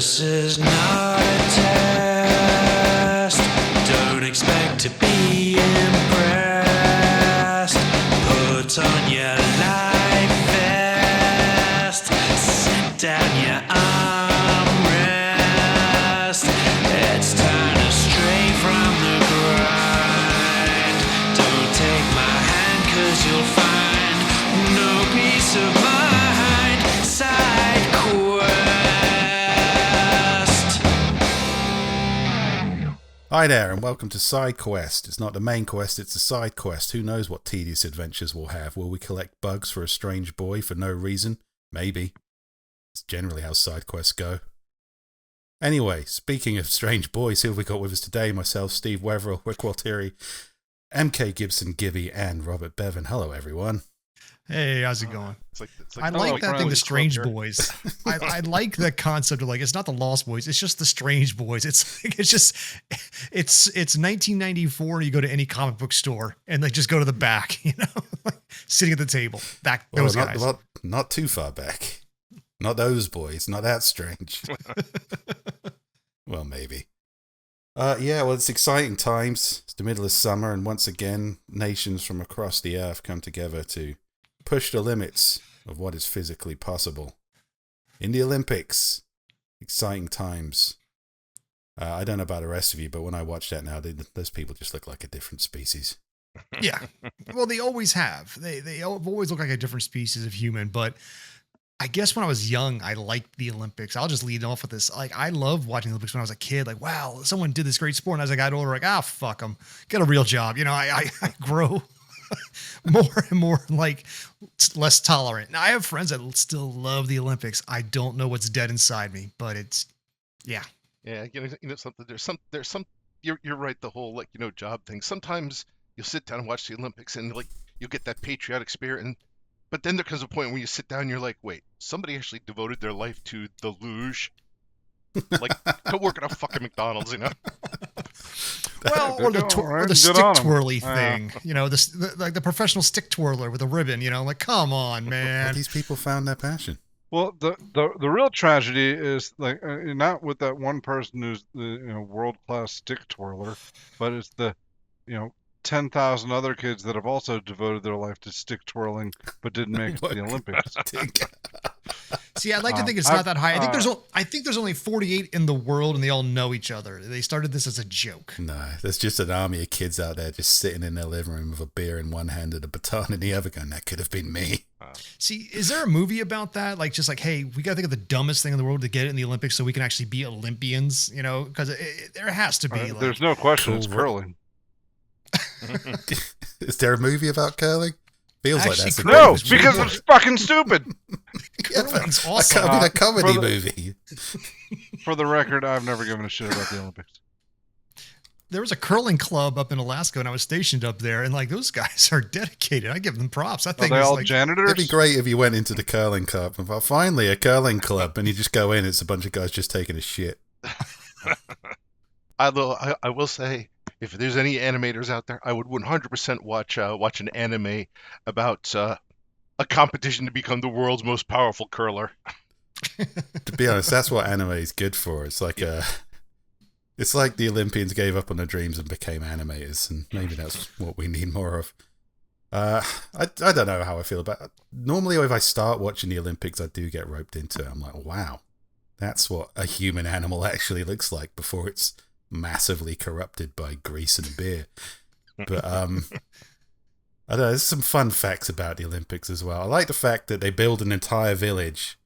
This is not a test. Don't expect to be impressed. Put on your life vest. Sit down your armrest. It's time to stray from the grind. Don't take my hand, 'cause you'll find no peace of mind. Side quest. Hi there, and welcome to Side Quest. It's not the main quest, it's the side quest. Who knows what tedious adventures we'll have? Will we collect bugs for a strange boy for no reason? Maybe. It's generally how side quests go. Anyway, speaking of strange boys, who have we got with us today? Myself, Steve Weverill, Rick Walteri, MK Gibson Gibby, and Robert Bevan. Hello, everyone. Hey, how's it going? It's like I like that thing, the Strange Club here. Boys. I like the concept of, like, it's not the Lost Boys, it's just the Strange Boys. It's like, it's 1994 and you go to any comic book store and they just go to the back, you know, like, sitting at the table. Those guys. Not too far back. Not those boys. Not that strange. Well, maybe. Well, it's exciting times. It's the middle of summer, and once again, nations from across the earth come together to push the limits of what is physically possible. In the Olympics, exciting times. I don't know about the rest of you, but when I watch that now, those people just look like a different species. Yeah. Well, they always have. They always look like a different species of human, but I guess when I was young, I liked the Olympics. I'll just lead off with this. Like, I loved watching the Olympics when I was a kid. Like, wow, someone did this great sport. And as I got older, like, fuck them. Get a real job. You know, I grow more and more, like, less tolerant. Now, I have friends that still love the Olympics. I don't know what's dead inside me, but it's, yeah. Yeah, you know something. There's some. You're right. The whole, like, job thing. Sometimes you'll sit down and watch the Olympics, and, like, you'll get that patriotic spirit, but then there comes a point when you sit down and you're like, wait, somebody actually devoted their life to the luge. Like, go work at a fucking McDonald's, you know? Well, or the stick twirly thing, you know, like the professional stick twirler with a ribbon, you know, like, come on, man. But these people found their passion. Well, the real tragedy is, like, not with that one person who's the world-class stick twirler, but it's the 10,000 other kids that have also devoted their life to stick twirling but didn't make it to the Olympics. See, I'd like to think it's not that high. I think there's only 48 in the world, and they all know each other. They started this as a joke. No, there's just an army of kids out there just sitting in their living room with a beer in one hand and a baton in the other, going, that could have been me. See, is there a movie about that? Like, just like, hey, we got to think of the dumbest thing in the world to get it in the Olympics so we can actually be Olympians, you know? Because there has to be. There's no question, it's curling. Is there a movie about curling? Feels Actually, like that's No, because it's fucking stupid. Curling's awesome. a comedy movie. For the record, I've never given a shit about the Olympics. There was a curling club up in Alaska when I was stationed up there, and, like, those guys are dedicated. I give them props. I think Are they all like, janitors? It'd be great if you went into the curling club and thought, finally, a curling club, and you just go in, it's a bunch of guys just taking a shit. I will say, if there's any animators out there, I would 100% watch an anime about a competition to become the world's most powerful curler. To be honest, that's what anime is good for. It's like it's like the Olympians gave up on their dreams and became animators, and maybe that's what we need more of. I don't know how I feel about it. Normally, if I start watching the Olympics, I do get roped into it. I'm like, wow, that's what a human animal actually looks like before it's massively corrupted by grease and beer. But I don't know, there's some fun facts about the Olympics as well. I like the fact that they build an entire village,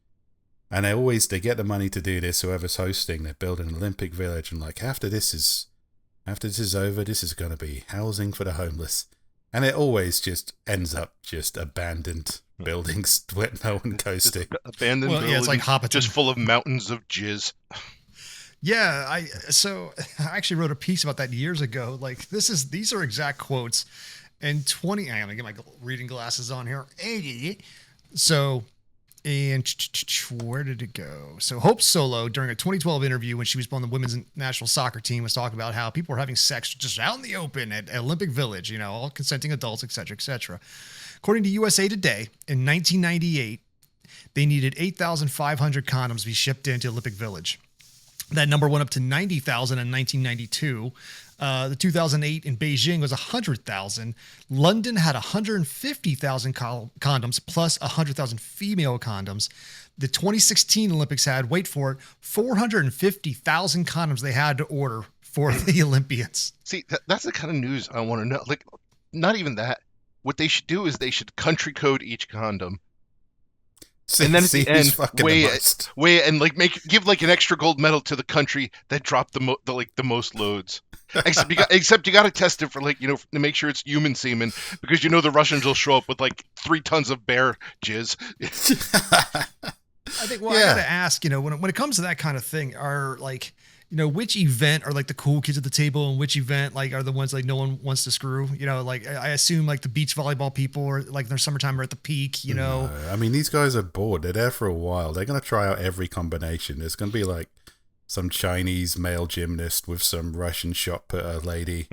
and they get the money to do this. Whoever's hosting, they build an Olympic village, and, like, after this is over, this is going to be housing for the homeless, and it always just ends up just abandoned buildings where no one goes to. Abandoned buildings, it's like Hobbiton. just full of mountains of jizz. Yeah, I actually wrote a piece about that years ago. Like, these are exact quotes. I'm gonna get my reading glasses on here. So, and where did it go? So Hope Solo, during a 2012 interview when she was on the women's national soccer team, was talking about how people were having sex just out in the open at Olympic Village, you know, all consenting adults, et cetera, et cetera. According to USA Today, in 1998, they needed 8,500 condoms to be shipped into Olympic Village. That number went up to 90,000 in 1992. The 2008 in Beijing was 100,000. London had 150,000 condoms plus 100,000 female condoms. The 2016 Olympics had, wait for it, 450,000 condoms they had to order for the Olympians. See, that's the kind of news I want to know. Like, not even that. What they should do is they should country code each condom. And then at the end, weigh and like give like an extra gold medal to the country that dropped the most loads. Except you got to test it for like, you know, to make sure it's human semen, because you know the Russians will show up with like 3 tons of bear jizz. I think, well, I gotta ask, you know, when it comes to that kind of thing, are like, you know, which event are like the cool kids at the table, and which event like are the ones like no one wants to screw? You know, like I assume like the beach volleyball people or like their summertime are at the peak. You know, I mean, these guys are bored. They're there for a while. They're gonna try out every combination. There's gonna be like some Chinese male gymnast with some Russian shot putter lady.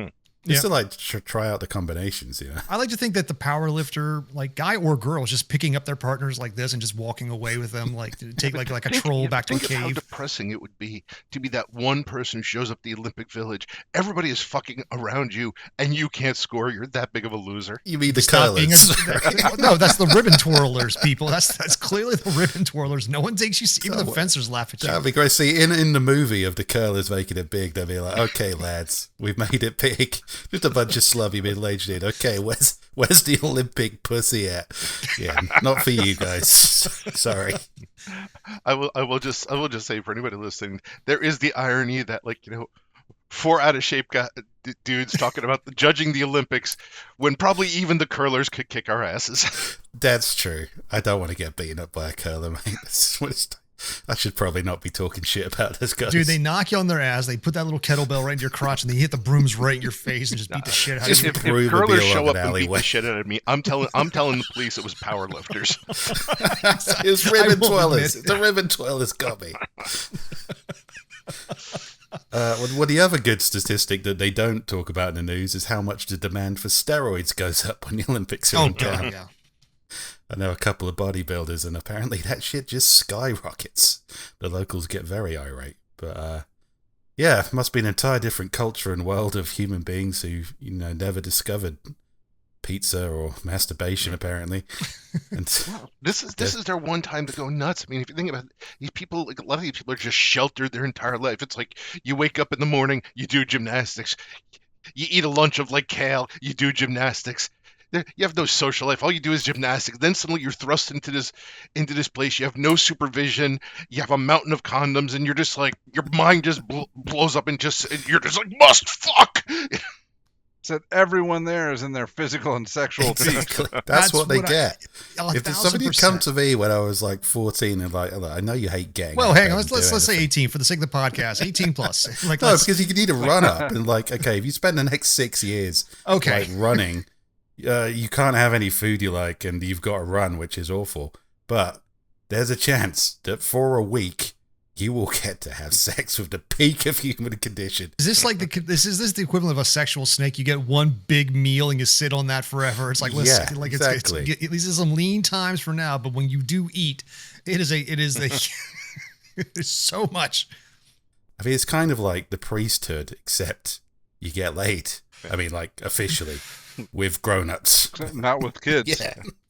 Just to like try out the combinations, you know. I like to think that the power lifter, like guy or girl, is just picking up their partners like this and just walking away with them, like to take like a troll back to a cave. How depressing it would be to be that one person who shows up at the Olympic Village. Everybody is fucking around you, and you can't score. You're that big of a loser. You mean the curlers? No, that's the ribbon twirlers, people. That's clearly the ribbon twirlers. No one takes you. Even the fencers laugh at you. That'd be great. See, in the movie of the curlers making it big, they'll be like, "Okay, lads, we've made it big." Just a bunch of slubby middle-aged dude. Okay, where's the Olympic pussy at? Yeah, not for you guys. Sorry. I will just say for anybody listening, there is the irony that, like, you know, 4 out of shape dudes talking about judging the Olympics when probably even the curlers could kick our asses. That's true. I don't want to get beaten up by a curler, mate. I should probably not be talking shit about this guys. Dude, they knock you on their ass. They put that little kettlebell right into your crotch, and they hit the brooms right in your face and just beat the shit out of you. If curlers show up and beat the shit out of me, I'm telling the police it was power lifters. It was ribbon twirlers. The ribbon twirlers got me. Well, the other good statistic that they don't talk about in the news is how much the demand for steroids goes up when the Olympics are in town. Yeah. I know a couple of bodybuilders, and apparently that shit just skyrockets. The locals get very irate. But, yeah, it must be an entire different culture and world of human beings who, you know, never discovered pizza or masturbation, apparently. And this is their one time to go nuts. I mean, if you think about it, these people, like, a lot of these people are just sheltered their entire life. It's like you wake up in the morning, you do gymnastics. You eat a lunch of, like, kale, you do gymnastics. You have no social life. All you do is gymnastics. Then suddenly you're thrust into this place. You have no supervision. You have a mountain of condoms, and you're just like, your mind just blows up, and you're just like, must fuck. Said everyone there is in their physical and sexual peak. Exactly. That's what they get. If somebody had come to me when I was like 14 and like, I know you hate gang. Well, hang on. Let's say 18 for the sake of the podcast. 18 plus. Like, no, because you need a run up, and like, okay, if you spend the next 6 years, like running. You can't have any food you like, and you've got to run, which is awful. But there's a chance that for a week you will get to have sex with the peak of human condition. Is this like is this the equivalent of a sexual snake? You get one big meal and you sit on that forever. It's like, listen, yeah, like exactly. At least there's some lean times for now, but when you do eat, it is it's so much. I mean, it's kind of like the priesthood, except you get laid. I mean, like officially. With grown-ups. Not with kids.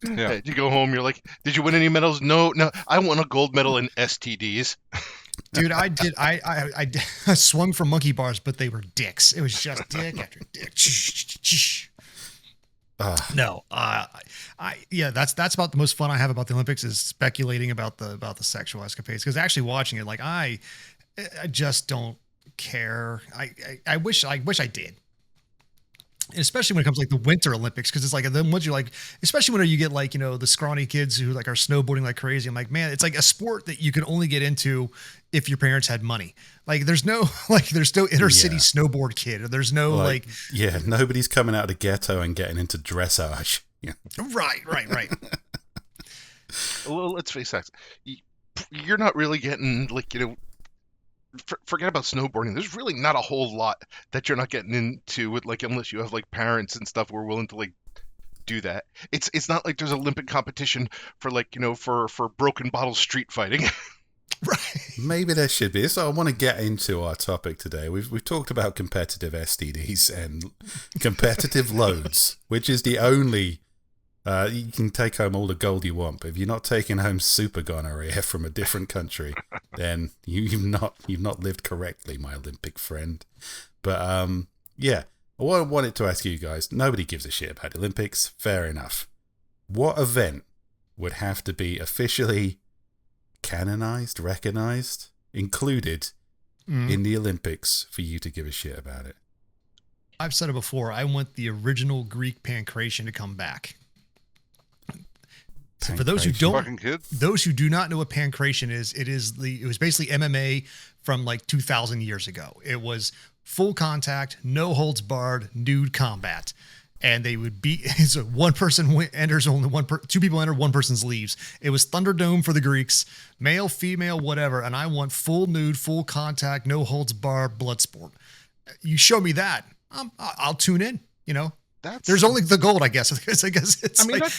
Yeah. You go home, you're like, did you win any medals? No, I won a gold medal in STDs. Dude, I did. I swung for monkey bars, but they were dicks. It was just dick after dick. No, yeah, that's about the most fun I have about the Olympics is speculating about the sexual escapades, because actually watching it, like I just don't care. I wish I did. And especially when it comes to like the Winter Olympics, because it's like then once you're like, especially when you get like, you know, the scrawny kids who like are snowboarding like crazy. I'm like, man, it's like a sport that you can only get into if your parents had money. Like there's no inner city snowboard kid. Or there's no like nobody's coming out of the ghetto and getting into dressage. Yeah, right. Well, let's face it, you're not really getting like, you know. Forget about snowboarding. There's really not a whole lot that you're not getting into with, like, unless you have like parents and stuff who are willing to like do that. It's not like there's Olympic competition for like, you know, for broken bottle street fighting. Right. Maybe there should be. So I want to get into our topic today. We've talked about competitive STDs and competitive loads, which is the only you can take home all the gold you want, but if you're not taking home super gonorrhea from a different country, then you've not lived correctly, my Olympic friend. But yeah, I wanted to ask you guys. Nobody gives a shit about the Olympics. Fair enough. What event would have to be officially canonized, recognized, included in the Olympics for you to give a shit about it? I've said it before. I want the original Greek pancration to come back. So for those who Fucking kids. those who do not know what pancration is, it was basically MMA from like 2,000 years ago. It was full contact, no holds barred, nude combat. And they would beat, so one person enters, two people enter, one person leaves. It was Thunderdome for the Greeks, male, female, whatever. And I want full nude, full contact, no holds barred, blood sport. You show me that, I'll tune in. You know, there's only the gold, I guess. I guess it's. I mean, like,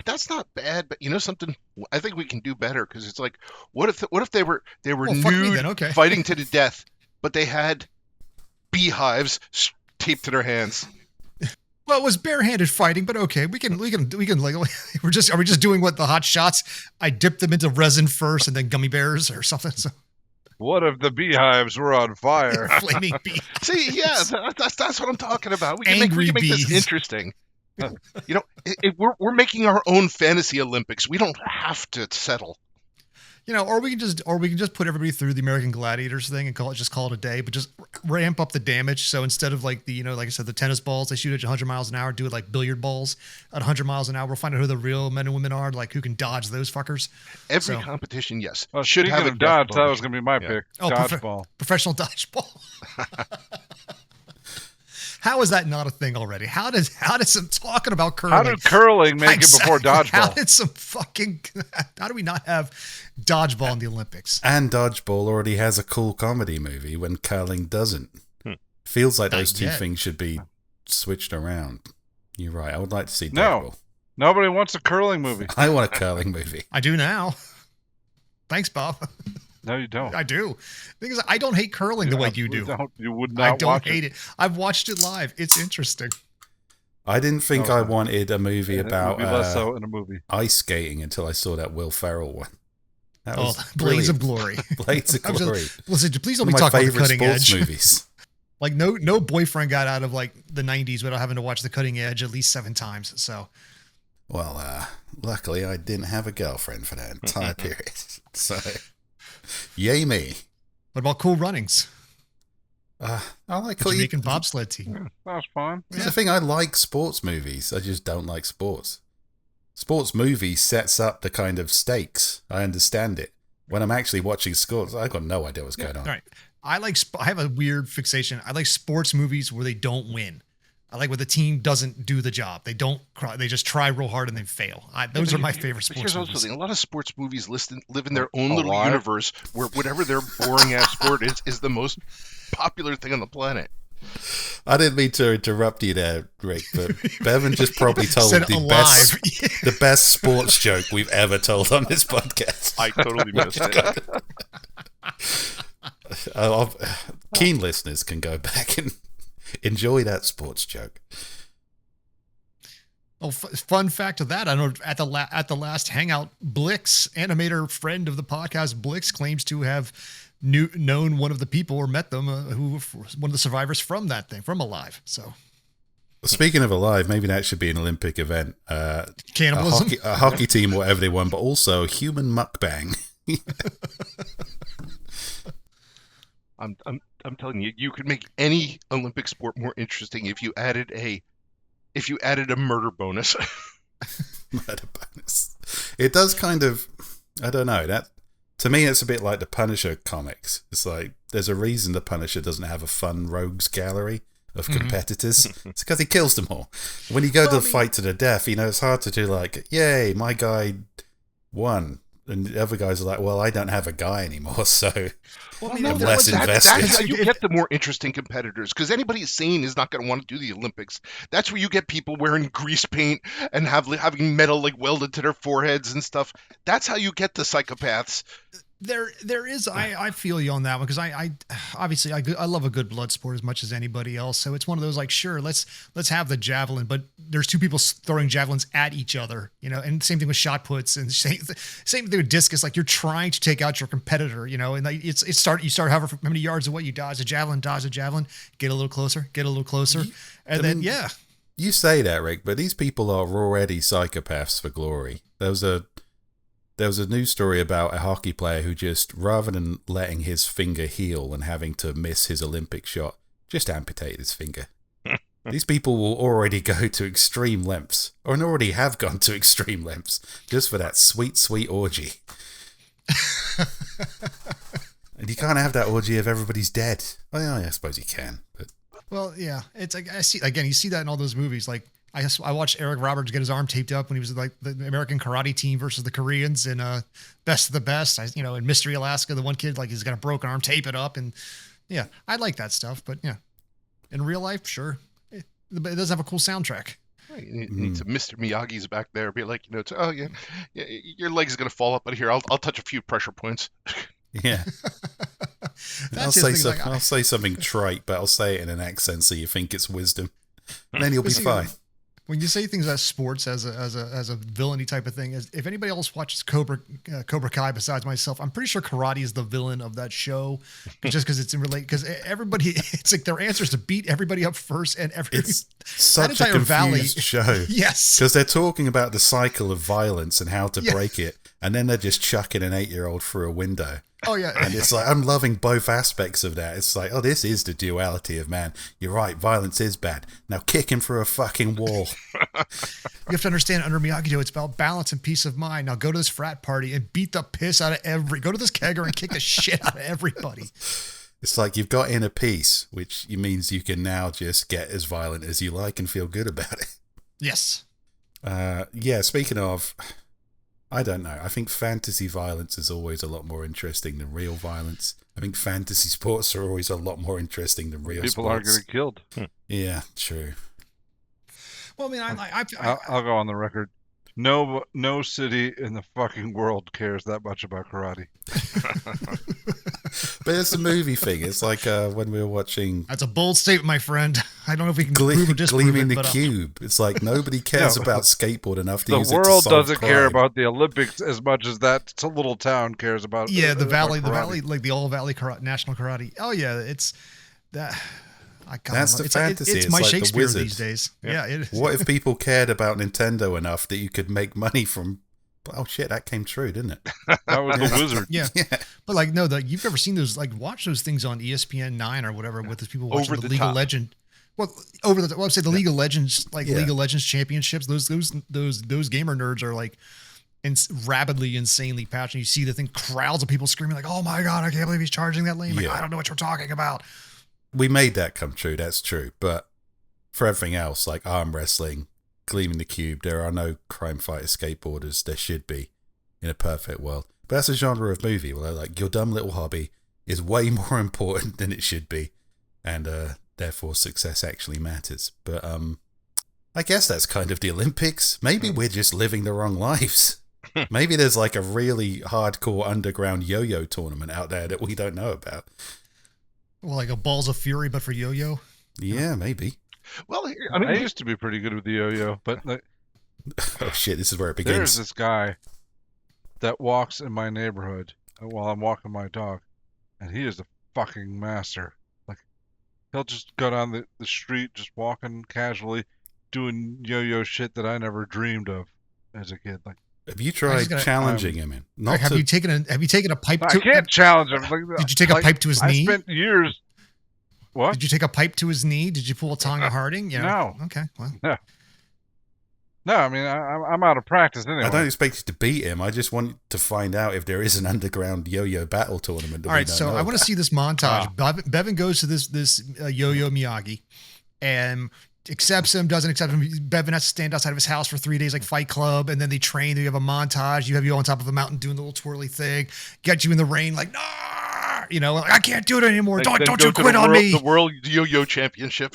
that's not bad, but you know something? I think we can do better because it's like, what if they were Well, fuck me nude, then, okay. fighting to the death, but they had beehives taped to their hands. well, it was barehanded fighting, but okay, we can like, are we just doing what the hot shots? I dipped them into resin first and then gummy bears or something. So What if the beehives were on fire? flaming bees. See, yeah, that's what I'm talking about. We can Angry make this bees. interesting. You know, we're making our own fantasy Olympics. We don't have to settle. You know, or we can just put everybody through the American Gladiators thing and call it a day, but just ramp up the damage. So instead of like like I said, the tennis balls they shoot at 100 miles an hour, do it like billiard balls at 100 miles an hour. We'll find out who the real men and women are, like who can dodge those fuckers. Every competition, yes, Well, should have a speaking of dodge, death that bonus. was going to be my Yeah. pick. Oh, Dodgeball. Professional dodgeball. How is that not a thing already? How did some talking about curling? How did curling make it before Exactly. How dodgeball? did some fucking? How do we not have dodgeball in the Olympics? And Dodgeball already has a cool comedy movie when curling doesn't. Feels like Not those two yet. things should be switched around. You're right. I would like to see No. Dodgeball. Nobody wants a curling movie. I want a curling movie. I do now. Thanks, Bob. No, you don't. I do. The thing is, I don't hate curling the way you do. You would I not don't watch hate it. I've watched it live. It's interesting. I didn't think Oh, I okay. wanted a movie It would about be less so in a movie. ice skating until I saw that Will Ferrell one. That Oh, was Blades of brilliant. Glory. Blades of I'm just- Glory. Listen, please don't One be of my talking about the favorite cutting sports edge. movies. Like no boyfriend got out of like the 90s without having to watch the cutting edge at least 7 times. So Well, luckily I didn't have a girlfriend for that entire period. So, yay me. what about Cool Runnings? I like The Jamaican bobsled team. That was fun. Here's the thing, I like sports movies. I just don't like sports. Sports movies sets up the kind of stakes. I understand it. When I'm actually watching sports, I've got no idea what's going on. All right. I have a weird fixation. I like sports movies where they don't win. I like where the team doesn't do the job. They don't cry. They just try real hard and then fail. Those are my favorite But sports here's also movies. the thing. A lot of sports movies live in their own A little lot. universe where whatever their boring ass sport is the most popular thing on the planet. I didn't mean to interrupt you there, Rick, but Bevan just probably told Said the alive. the best sports joke we've ever told on this podcast. I totally missed it. Keen listeners can go back and enjoy that sports joke. Oh, fun fact of that, I know at the last hangout, Blix, animator friend of the podcast, Blix claims to have known one of the people or met them who one of the survivors from that thing, from Alive. So Speaking of Alive, maybe that should be an Olympic event. cannibalism. A hockey team or whatever they won, but also human mukbang. I'm telling you, you could make any Olympic sport more interesting if you added a murder bonus. Murder bonus. It does kind of, I don't know, that to me it's a bit like the Punisher comics. It's like there's a reason the Punisher doesn't have a fun rogues gallery of competitors. It's because he kills them all. When you go to the fight to the death, it's hard to do like, yay, my guy won. And the other guys are like, well, I don't have a guy anymore, so I'm less invested. That's how you get the more interesting competitors, because anybody sane is not going to want to do the Olympics. That's where you get people wearing grease paint and having metal like welded to their foreheads and stuff. That's how you get the psychopaths There is. I feel you on that one because I obviously I love a good blood sport as much as anybody else. So it's one of those like, sure, let's have the javelin, but there's two people throwing javelins at each other, you know. And same thing with shot puts, and same thing with discus. Like you're trying to take out your competitor, you know. And like you start however many yards away, you dodge a javelin, get a little closer, and then yeah. You say that, Rick, but these people are already psychopaths for glory. There was a news story about a hockey player who just, rather than letting his finger heal and having to miss his Olympic shot, just amputated his finger. These people will already go to extreme lengths, or already have gone to extreme lengths, just for that sweet, sweet orgy. And you can't have that orgy if everybody's dead. Well, yeah, I suppose you can, but... Well, yeah, it's like I see again. You see that in all those movies. Like I watched Eric Roberts get his arm taped up when he was like the American Karate Team versus the Koreans in Best of the Best. In Mystery Alaska, the one kid like he's got a broken arm, tape it up, and yeah, I like that stuff. But yeah, in real life, sure, it does have a cool soundtrack. You need some Mr. Miyagi's back there. Be like, yeah, your leg's gonna fall up, but here I'll touch a few pressure points. Yeah. I'll say something trite, but I'll say it in an accent so you think it's wisdom. And then you'll be fine. When you say things as sports as a villainy type of thing, if anybody else watches Cobra Kai besides myself, I'm pretty sure karate is the villain of that show, just because it's in because everybody, it's like their answer is to beat everybody up first, and it's such a confused show. Yes, because they're talking about the cycle of violence and how to break it, and then they're just chucking an 8-year-old through a window. Oh yeah, and it's like I'm loving both aspects of that. It's like, oh, this is the duality of man. You're right, violence is bad. Now kick him through a fucking wall. You have to understand, under Miyagi-Do, it's about balance and peace of mind. Now go to this frat party and beat the piss out of go to this kegger and kick the shit out of everybody. It's like you've got inner peace, which means you can now just get as violent as you like and feel good about it. Yes. Yeah. Speaking of. I don't know. I think fantasy violence is always a lot more interesting than real violence. I think fantasy sports are always a lot more interesting than real People sports. are getting killed. Yeah, true. Well, I mean, I'll go on the record. No city in the fucking world cares that much about karate. But it's a movie thing. It's like when we were watching... That's a bold statement, my friend. I don't know if we can prove or disprove Gleaming it, the Cube. It's like nobody cares about skateboard enough to use it to solve The world doesn't crime. care about the Olympics as much as that little town cares about. Yeah, the valley, karate. like the All Valley National Karate. Oh yeah, it's that. That's the fantasy. It's my like Shakespeare the these days. Yeah. It is. What if people cared about Nintendo enough that you could make money from... Oh shit, that came true, didn't it? That was the wizard. Yeah. But like, no, you've never seen those, like watch those things on ESPN 9 or whatever with those people watching the League of Legends. Well, I'd say the League of Legends, League of Legends championships, those gamer nerds are like rabidly, insanely passionate. You see the thing, crowds of people screaming like, oh my God, I can't believe he's charging that lane. Like, I don't know what you're talking about. We made that come true, that's true. But for everything else, like arm wrestling, Gleaming the Cube, there are no crime fighter skateboarders. There should be in a perfect world. But that's a genre of movie where like your dumb little hobby is way more important than it should be. And therefore success actually matters. But I guess that's kind of the Olympics. Maybe we're just living the wrong lives. Maybe there's like a really hardcore underground yo-yo tournament out there that we don't know about. Well, like a Balls of Fury, but for yo-yo? Yeah, maybe. Well, I used to be pretty good with the yo-yo, but like, oh shit, this is where it begins. There's this guy that walks in my neighborhood while I'm walking my dog, and he is a fucking master. Like, he'll just go down the street, just walking casually, doing yo-yo shit that I never dreamed of as a kid. Like, have you tried challenging him? Have you taken a pipe to... I can't challenge him. Like, did you take a pipe to his knee? I spent years... What? Did you take a pipe to his knee? Did you pull a Tonga Harding? No. Okay. Well. No, I mean, I'm out of practice anyway. I don't expect you to beat him. I just want to find out if there is an underground yo-yo battle tournament. All right, so I want to see this montage. Wow. Bevan goes to this yo-yo Miyagi and accepts him, doesn't accept him. Bevan has to stand outside of his house for 3 days like Fight Club, and then they train. You have a montage. You have you on top of a mountain doing the little twirly thing. Get you in the rain like, nah! You know, like, I can't do it anymore. Don't you quit on me. The World Yo-Yo Championship.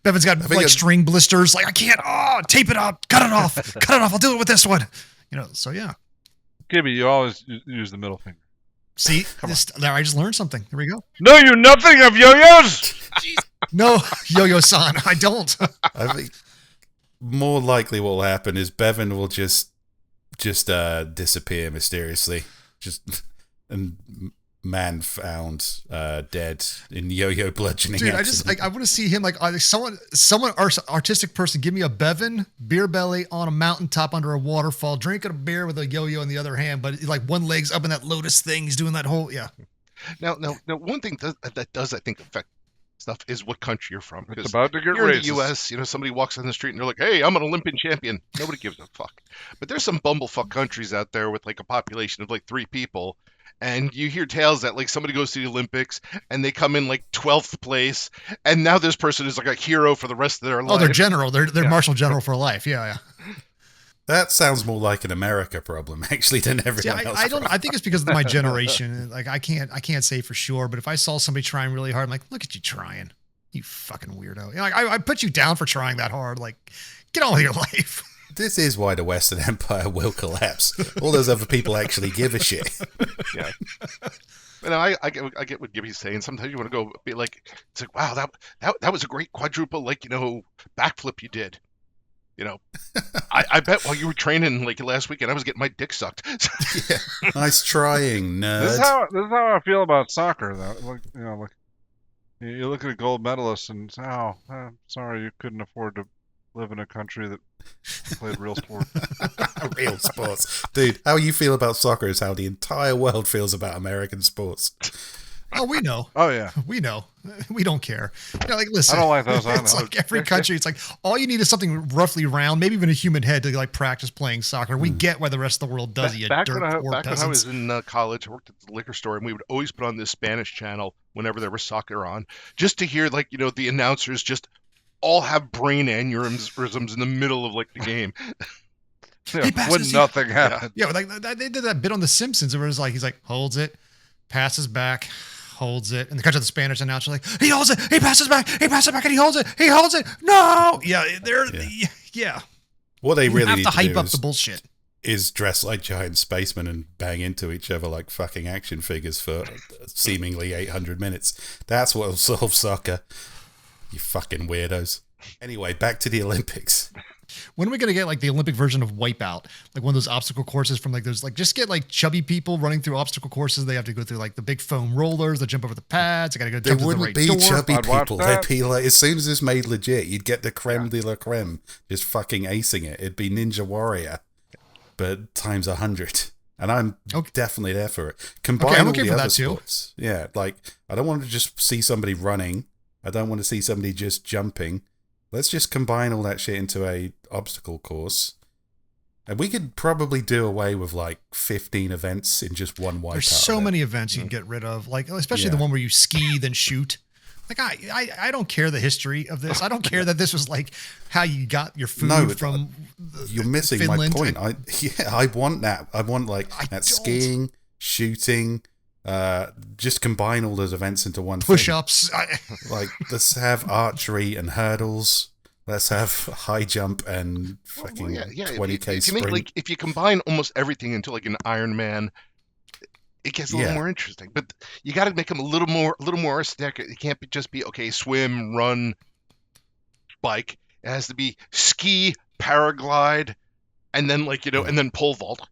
Bevan's got like string blisters. Like, I can't. Oh, tape it up. Cut it off. Cut it off. I'll do it with this one. You know, so yeah. Gibby, you always use the middle finger. See, there I just learned something. There we go. No, you nothing of yo-yos. No, Yo-Yo-san, I don't. I think more likely what will happen is Bevan will just disappear mysteriously. And man found dead in yo-yo bludgeoning. Dude, accident. I want to see him like someone artistic person give me a Bevan beer belly on a mountaintop under a waterfall, drinking a beer with a yo-yo in the other hand, but like one leg's up in that lotus thing. He's doing that whole Now, one thing that does I think affect stuff is what country you're from. It's about to get You're in racist. the U.S., somebody walks on the street and they're like, "Hey, I'm an Olympian champion." Nobody gives a fuck. But there's some bumblefuck countries out there with like a population of like 3 people, and you hear tales that like somebody goes to the Olympics and they come in like 12th place, and now this person is like a hero for the rest of their life. Oh, they're general. They're marshal general for life. Yeah. That sounds more like an America problem actually than everyone else. I think it's because of my generation. Like I can't say for sure, but if I saw somebody trying really hard, I'm like, look at you trying, you fucking weirdo. Like I put you down for trying that hard. Like, get on with your life. This is why the Western Empire will collapse. All those other people actually give a shit. Yeah. But no, I get what Gibby's saying. Sometimes you want to go be like, it's like, wow, that was a great quadruple, like, backflip you did. I bet while you were training like last weekend, I was getting my dick sucked. Yeah. Nice trying, nerd. This is how I feel about soccer, though. Like you look at a gold medalist and say, "Oh, sorry, you couldn't afford to live in a country that played real sport." Real sports. Dude, how you feel about soccer is how the entire world feels about American sports. Oh, we know. Oh yeah, we know. We don't care. Listen. I don't like those. It's like every country. It's like all you need is something roughly round, maybe even a human head to like practice playing soccer. We get why the rest of the world does it. Back when I was in college, I worked at the liquor store, and we would always put on this Spanish channel whenever there was soccer on, just to hear the announcers just all have brain aneurysms in the middle of like the game. When nothing happened. Yeah, like they did that bit on The Simpsons where it was like he's like holds it, passes back, holds it, and the country of the Spanish announcer like he holds it, he passes back, and he holds it, no, yeah. What they really have need to to hype do up the bullshit is dress like giant spacemen and bang into each other like fucking action figures for seemingly 800 minutes. That's what will solve soccer. You fucking weirdos. Anyway, back to the Olympics. When are we gonna get like the Olympic version of Wipeout, like one of those obstacle courses from like those like just get like chubby people running through obstacle courses? They have to go through like the big foam rollers. They jump over the pads. They gotta go. They wouldn't be chubby people. They'd be like, as soon as it's made legit, you'd get the creme de la creme just fucking acing it. It'd be Ninja Warrior, but times 100. And I'm definitely there for it. Combine all the other sports. Yeah, like I don't want to just see somebody running. I don't want to see somebody just jumping. Let's just combine all that shit into a obstacle course. And we could probably do away with like 15 events in just one wipeout. There's so many events you can get rid of, like especially the one where you ski then shoot. Like I don't care the history of this. I don't care that this was like how you got your food from. You're missing Finland. my point. I want that. I want that skiing, shooting. Just combine all those events into one push-ups. Like let's have archery and hurdles. Let's have high jump and fucking 20K sprint. If you combine almost everything into like an Iron Man, it gets a little more interesting. But you got to make them a little more aesthetic. It can't just be swim, run, bike. It has to be ski, paraglide, and then and then pole vault.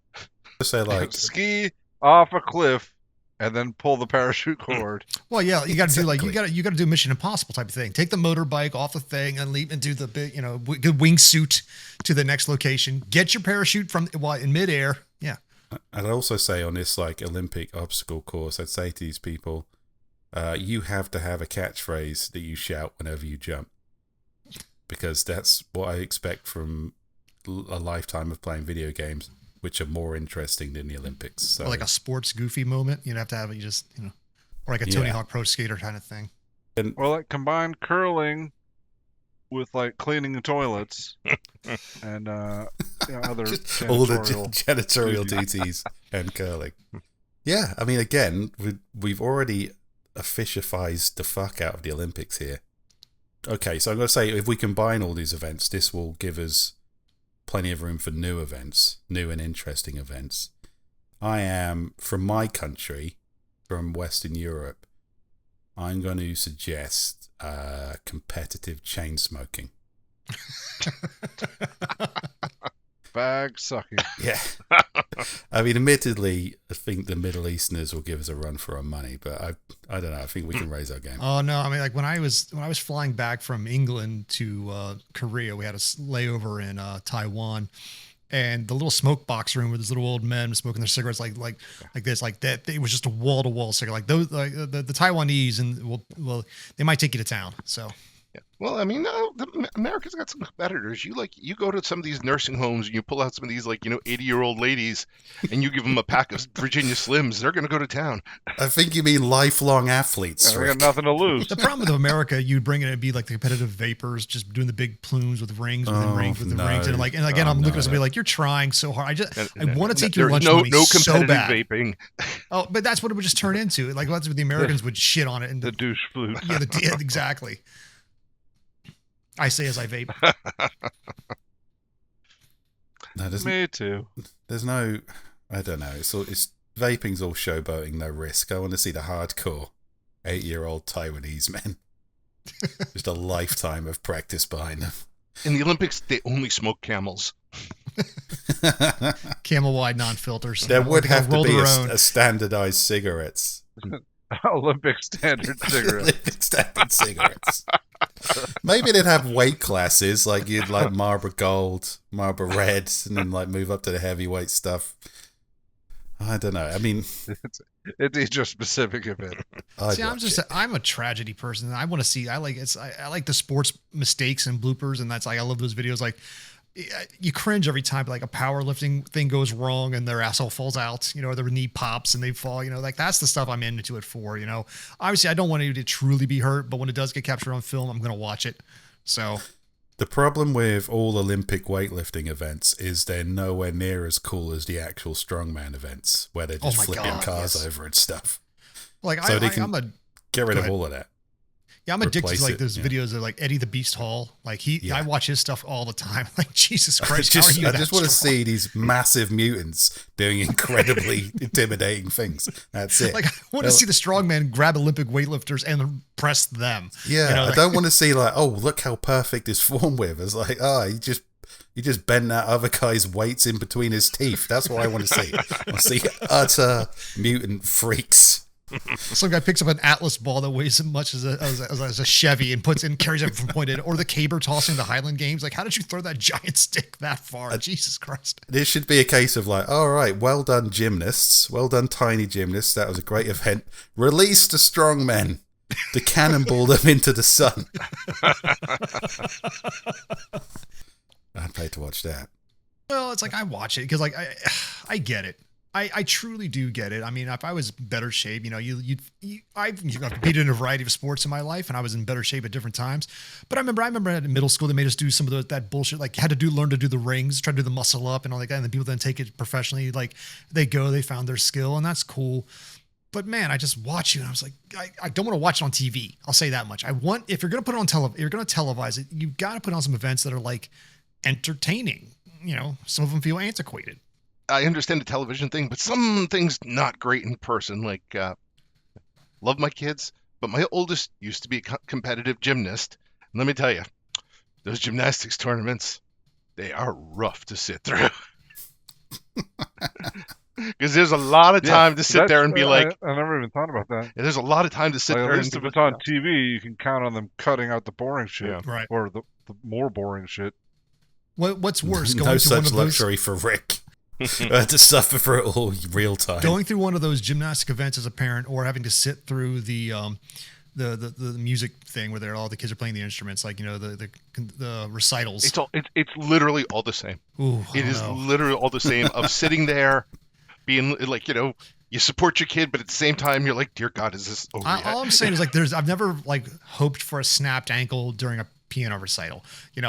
Say like ski off a cliff. And then pull the parachute cord. Well, yeah, you got to do you got to do Mission Impossible type of thing. Take the motorbike off the thing and leap and do the big, good wingsuit to the next location. Get your parachute in midair. Yeah. I'd also say on this like Olympic obstacle course, I'd say to these people, you have to have a catchphrase that you shout whenever you jump, because that's what I expect from a lifetime of playing video games, which are more interesting than the Olympics. So. Or like a sports goofy moment, you'd have to have it or like a Tony Hawk Pro Skater kind of thing. Or like combine curling with like cleaning the toilets and other all the janitorial duties and curling. Yeah, I mean, again, we've already officified the fuck out of the Olympics here. Okay, so I'm going to say if we combine all these events, this will give us plenty of room for new events, new and interesting events. I am, from my country, from Western Europe, I'm going to suggest competitive chain smoking. Bag sucking. Yeah. I mean, admittedly, I think the Middle Easterners will give us a run for our money, but I don't know. I think we can raise our game. Oh no! I mean, like when I was flying back from England to Korea, we had a layover in Taiwan, and the little smoke box room where these little old men smoking their cigarettes like this, like that. It was just a wall to wall cigarette. Like those, like the Taiwanese, and well, they might take you to town. So. Yeah. Well, I mean, America's got some competitors. You go to some of these nursing homes and you pull out some of these 80-year-old ladies, and you give them a pack of Virginia Slims. They're going to go to town. I think you mean lifelong athletes. We got Rick. nothing to lose. The problem with America, you'd bring it and be like the competitive vapors, just doing the big plumes with rings within rings within rings, and again, I'm looking at somebody like, you're trying so hard. I want to take your lunch money no so competitive bad. vaping. Oh, but that's what it would just turn into. Like that's what the Americans would shit on it. And The douche flute. yeah, exactly. I say as I vape. No, Me too. there's no, I don't know. It's vaping's all showboating, no risk. I want to see the hardcore 8-year-old Taiwanese men. Just a lifetime of practice behind them. In the Olympics, they only smoke Camels. Camel wide non-filters. There would have to roll be their own. a standardized cigarettes. Olympic standard cigarette. Olympic standard cigarettes. Maybe they'd have weight classes, like you'd like Marlboro Gold, Marlboro Red, and then like move up to the heavyweight stuff. I don't know. I mean, It's each a specific event. See, I'm a tragedy person. I want to see. I like the sports mistakes and bloopers, and that's like I love those videos. Like you cringe every time like a powerlifting thing goes wrong and their asshole falls out, or their knee pops and they fall. Like that's the stuff I'm into it for. Obviously I don't want you to truly be hurt, but when it does get captured on film, I'm gonna watch it. So. The problem with all Olympic weightlifting events is they're nowhere near as cool as the actual strongman events, where they're just flipping cars over and stuff. Like so they I'm a get rid go of ahead. all of that. Yeah, I'm addicted Replace to like it, those yeah. videos of like Eddie the Beast Hall. Like I watch his stuff all the time. Like Jesus Christ, I how are you just that want to strong? see these massive mutants doing incredibly intimidating things. That's it. Like I want to see the strongman grab Olympic weightlifters and press them. Yeah, like, I don't want to see like, oh, look how perfect his form with. It's like, oh, he just bent that other guy's weights in between his teeth. That's what I want to see. I want to see utter mutant freaks. some guy picks up an Atlas ball that weighs as much as a Chevy and carries it from point A, or the caber tossing the Highland Games. Like, how did you throw that giant stick that far? Jesus Christ! This should be a case of like, all right, well done, gymnasts. Well done, tiny gymnasts. That was a great event. Release the strong men to cannonball them into the sun. I'd pay to watch that. Well, it's like I watch it because like I get it. I truly do get it. I mean, if I was in better shape, I've competed in a variety of sports in my life, and I was in better shape at different times. But I remember in middle school they made us do some of that bullshit, like had to learn to do the rings, try to do the muscle up and all that, and then people then take it professionally. Like they found their skill, and that's cool. But man, I just watch you, and I was like, I don't want to watch it on TV. I'll say that much. If you're going to put it on you're going to televise it. You've got to put on some events that are like entertaining. Some of them feel antiquated. I understand the television thing, but some things not great in person. Like, love my kids, but my oldest used to be a competitive gymnast. And let me tell you, those gymnastics tournaments, they are rough to sit through. Because there's a lot of time to sit there and be like, I never even thought about that. there's a lot of time to sit Like, there. at least and if it's on TV, you can count on them cutting out the boring shit, Yeah. Right. or the more boring shit. What's worse, No going through one such of those luxury for Rick. I had to suffer for it all real time. going through one of those gymnastic events as a parent, or having to sit through the music thing where all the kids are playing the instruments, like the recitals. It's literally all the same. Ooh, It is literally all the same of sitting there, being like, you support your kid, but at the same time, you're like, dear God, is this over yet? All I'm saying is like I've never like hoped for a snapped ankle during a piano recital.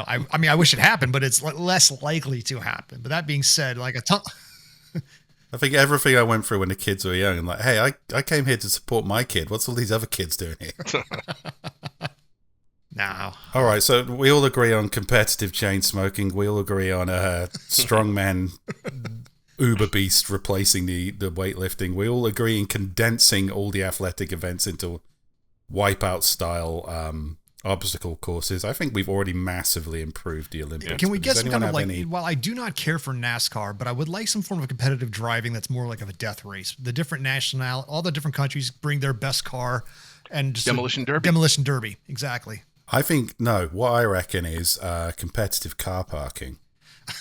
I mean, I wish it happened, but it's less likely to happen. But that being said, like I think everything I went through when the kids were young, I'm like, hey, I came here to support my kid. What's all these other kids doing here? no. All right, so we all agree on competitive chain smoking. We all agree on strongman Uber Beast replacing the weightlifting. We all agree in condensing all the athletic events into Wipeout style obstacle courses. I think we've already massively improved the Olympics. Can we get Does some kind anyone of like, have any- while I do not care for NASCAR, but I would like some form of competitive driving that's more like of a death race. The different all the different countries bring their best car and just Demolition Derby. Demolition Derby, exactly. I think, no, what I reckon is competitive car parking.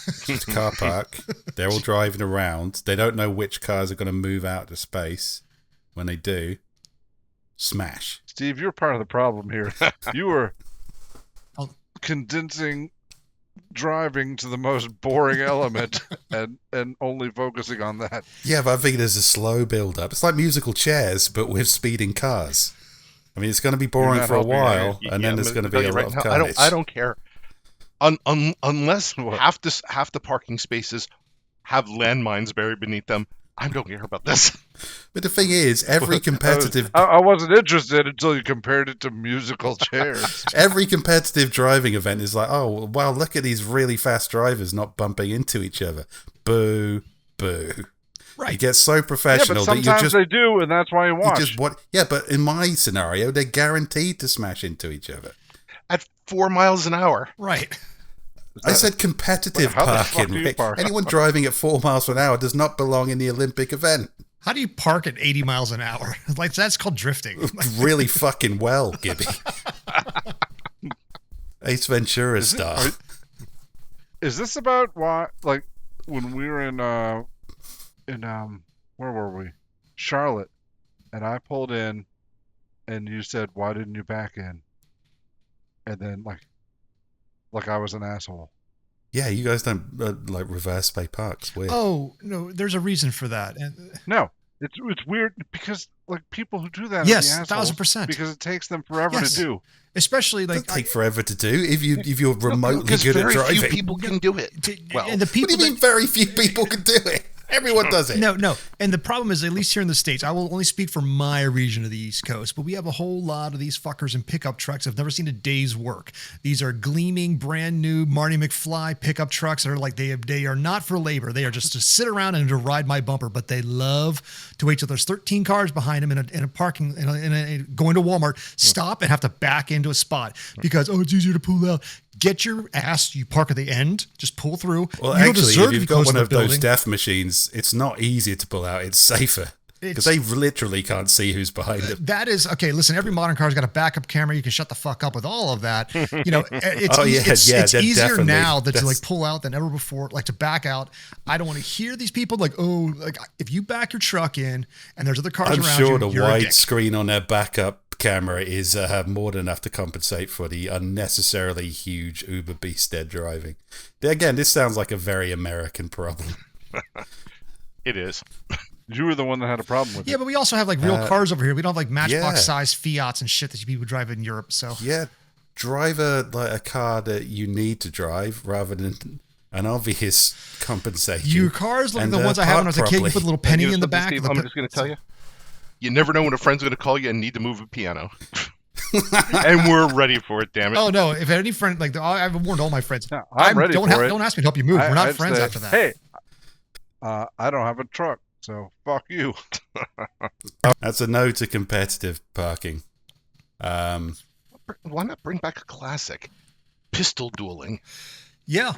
It's a car park. They're all driving around. They don't know which cars are going to move out to space. When they do, smash. Steve, you're part of the problem here. You were Oh. condensing driving to the most boring element and only focusing on that. Yeah, but I think there's a slow build-up. It's like musical chairs, but with speeding cars. I mean, it's going to be boring not for a helping while, Yeah, and then there's I'm going to gonna be a tell lot you of right now, carnage. I don't care. Unless half the parking spaces have landmines buried beneath them, I don't care about this. But the thing is, every competitive I wasn't interested until you compared it to musical chairs. every competitive driving event is like, oh, wow, look at these really fast drivers not bumping into each other. Boo, boo. Right. You get so Yeah, professional but that you sometimes just they do, and that's why you watch. Yeah, but in my scenario, they're guaranteed to smash into each other. At 4 miles an hour. Right. I said competitive How the fuck parking. do you park? Anyone driving at 4 miles per hour does not belong in the Olympic event. How do you park at 80 miles an hour? Like, that's called drifting. Really fucking well, Gibby. Ace Ventura style. Is this about why, like, when we were in where were we? Charlotte, and I pulled in, and you said, "Why didn't you back in?" And then, like I was an asshole. Yeah, you guys don't like reverse pay parks. Weird. Oh, no, there's a reason for that. And No, it's weird because like people who do that, Yes, are the assholes 1000%. because it takes them forever Yes. to do. especially It like doesn't take forever to do if you're remotely Because good at very driving. few people can do it. Well, and the What do people you mean very few people can do it? Everyone does it. No. And the problem is, at least here in the States, I will only speak for my region of the East Coast, but we have a whole lot of these fuckers in pickup trucks. I've never seen a day's work. These are gleaming, brand new Marty McFly pickup trucks that are like, they are not for labor. They are just to sit around and to ride my bumper, but they love to wait till there's 13 cars behind them in a parking, going to Walmart, stop and have to back into a spot because, oh, it's easier to pull out. Get your ass, you park at the end, just pull through. Well, you don't actually, deserve if to you've be got close one to the of those building. death machines, it's not easier to pull out. It's safer because they literally can't see who's behind them. That is okay. Listen, every modern car's got a backup camera. You can shut the fuck up with all of that. You know, it's Oh, yeah, it's yeah, easier definitely. now that to That's- like pull out than ever before. Like to back out. I don't want to hear these people like, oh, like if you back your truck in and there's other cars I'm around sure you, the you're a wide dick. screen on their backup camera is more than enough to compensate for the unnecessarily huge Uber Beast dead driving. Again, this sounds like a very American problem. it is. You were the one that had a problem with Yeah, it. but we also have like real cars over here. We don't have like yeah. Matchbox-sized Fiats and shit that people drive in Europe. So Yeah, drive a car that you need to drive rather than an obvious compensation. your cars look like And, the ones I had when I was a park kid. You properly. put a little penny You know in the something, back. Steve, of the I'm just going to tell you. You never know when a friend's going to call you and need to move a piano. And we're ready for it, damn it. Oh no! If any friend like I've warned all my friends. No, I'm ready don't for it. Don't ask me to help you move. We're not I'd friends say, after that. Hey, I don't have a truck, so fuck you. That's a no to competitive parking. Why not bring back a classic? Pistol dueling. Yeah.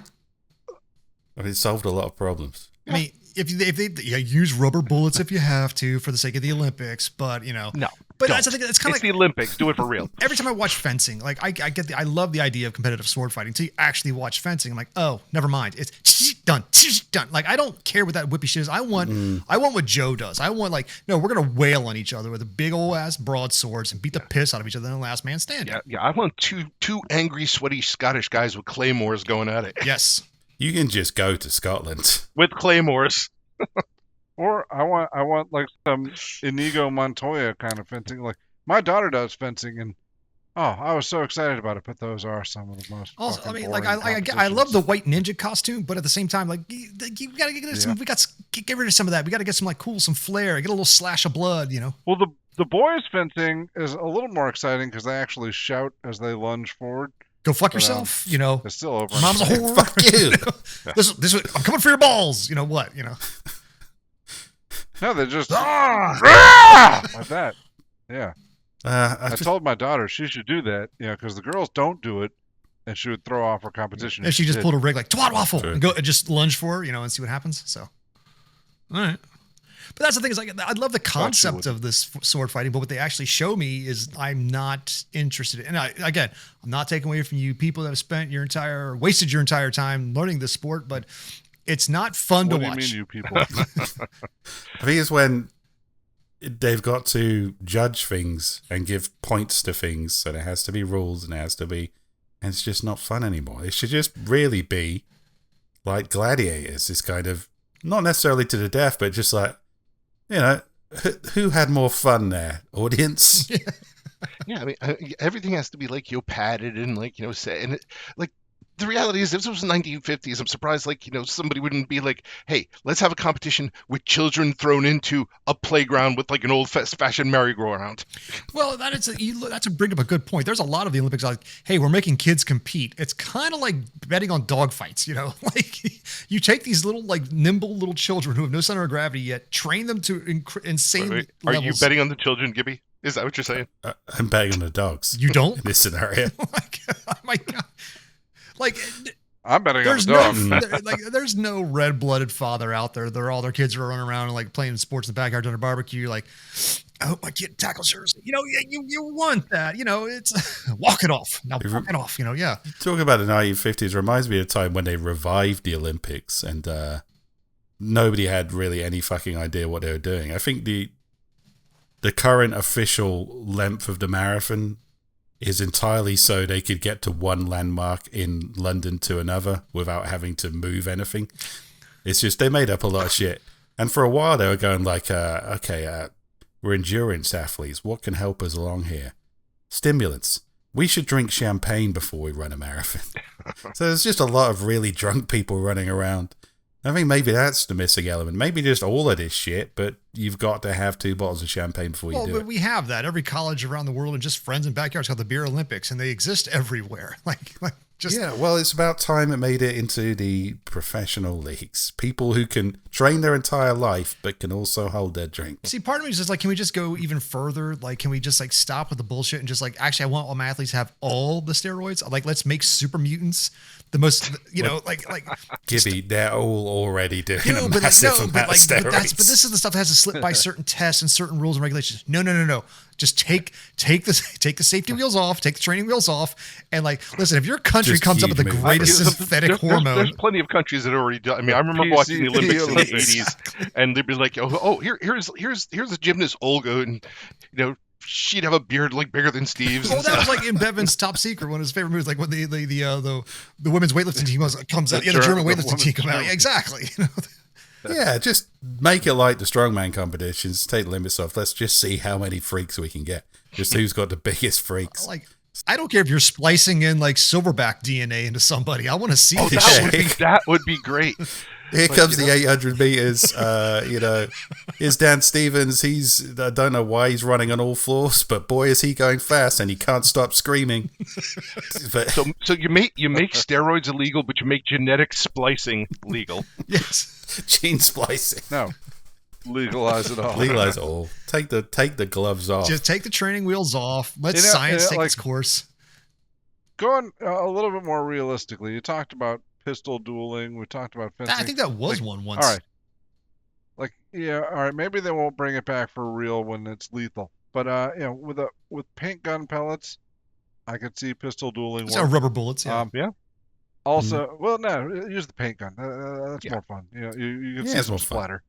It solved a lot of problems. I mean, if they use rubber bullets if you have to for the sake of the Olympics, but you know, No. but don't. that's the thing. It's kind It's of the like Olympics. Do it for real. every time I watch fencing, like I love the idea of competitive sword fighting. Until you actually watch fencing, I'm like, oh, never mind. It's done, done. Like I don't care what that whippy shit is. I want what Joe does. I want no, we're gonna wail on each other with a big old ass broadswords and beat the piss out of each other. And the last man standing. Yeah. I want two angry, sweaty Scottish guys with claymores going at it. Yes. You can just go to Scotland. With claymores. Or I want like some Inigo Montoya kind of fencing. Like my daughter does fencing, and I was so excited about it. But those are some of the most. Also, I fucking mean, like boring I love the competitions. white ninja costume, but at the same time, like you gotta get some. We got to get rid of some of that. We got to get some like some flair. Get a little slash of blood. You know. Well, the boys fencing is a little more exciting because they actually shout as they lunge forward. Go fuck But, yourself. You know, It's still over. your mom's a whore. Fuck you. This, I'm coming for your balls. You know what? You know. No, they just Ah! like that. Yeah. I I just, told my daughter she should do that, because the girls don't do it, and she would throw off her competition. And she just did. pulled a rig like twat waffle Sure. and go and just lunge for her, and see what happens. So, all right. But that's the thing is like I love the concept would. of this sword fighting, but what they actually show me is I'm not interested in. And I'm not taking away from you people that have wasted your entire time learning this sport, but it's not fun What to do you watch. mean, you people? I think it's when they've got to judge things and give points to things, and it has to be rules and it's just not fun anymore. It should just really be like gladiators. It's kind of not necessarily to the death, but just like, who had more fun there? Audience? Yeah, I mean, everything has to be like padded and set, and the reality is, if this was the 1950s, I'm surprised somebody wouldn't be like, hey, let's have a competition with children thrown into a playground with an old fashioned merry-go-round. Well, that's a bring up a good point. There's a lot of the Olympics like, hey, we're making kids compete. It's kind of like betting on dog fights, like you take these little nimble little children who have no center of gravity yet, train them to insane Wait, are levels. you betting on the children, Gibby? Is that what you're saying? I'm betting on the dogs. You don't? In this scenario. Oh my God. I'm betting on There's the dog. there's no red-blooded father out there. All their kids are running around and playing sports in the backyard during a barbecue. I hope my kid tackles yours. You want that. It's walk it off. Now walk it off. Yeah. Talking about the 1950s reminds me of a time when they revived the Olympics and nobody had really any fucking idea what they were doing. I think the current official length of the marathon is entirely so they could get to one landmark in London to another without having to move anything. It's just they made up a lot of shit. And for a while they were going we're endurance athletes. What can help us along here? Stimulants. We should drink champagne before we run a marathon. So there's just a lot of really drunk people running around. I think maybe that's the missing element. Maybe just all of this shit, but you've got to have 2 bottles of champagne before you do but it. we have that. Every college around the world and just friends in backyards called the Beer Olympics, and they exist everywhere. Yeah, well, it's about time it made it into the professional leagues. People who can train their entire life, but can also hold their drink. See, part of me is just can we just go even further? Can we just stop with the bullshit and just actually, I want all my athletes to have all the steroids. Let's make super mutants the most, Gibby, they're all already doing No, a but massive amount of steroids. but this is the stuff that has to slip by certain tests and certain rules and regulations. No. Just take the safety wheels off, take the training wheels off, and listen. If your country Just comes up with the keep moving. greatest synthetic hormone, There's plenty of countries that already do. I mean, I remember watching the Olympics in the 80s, and they'd be like, here's a gymnast Olga, and she'd have a beard bigger than Steve's. well, that was in Bevan's Top Secret. One of his favorite movies, when the women's weightlifting team comes out. Yeah, the German weightlifting team come out. Yeah, exactly. Yeah, just make it like the strongman competitions. Take the limits off. Let's just see how many freaks we can get. Just who's got the biggest freaks. I don't care if you're splicing in silverback DNA into somebody. I want to see this shit. That would be great. Here comes the 800 meters. Here's Dan Stevens. I don't know why he's running on all floors, but boy, is he going fast, and he can't stop screaming. But, So you make steroids illegal, but you make genetic splicing legal. Yes. gene splicing. No. Legalize it all. Legalize it all. Take the gloves off. Just take the training wheels off. Let science take its course. Going a little bit more realistically, you talked about pistol dueling. We talked about fencing. I think that was one once. All right. All right. Maybe they won't bring it back for real when it's lethal. But with paint gun pellets, I could see pistol dueling. So rubber bullets. Yeah. Yeah. Also, well, no, use the paint gun. That's more fun. You can see it's some more fun. splatter.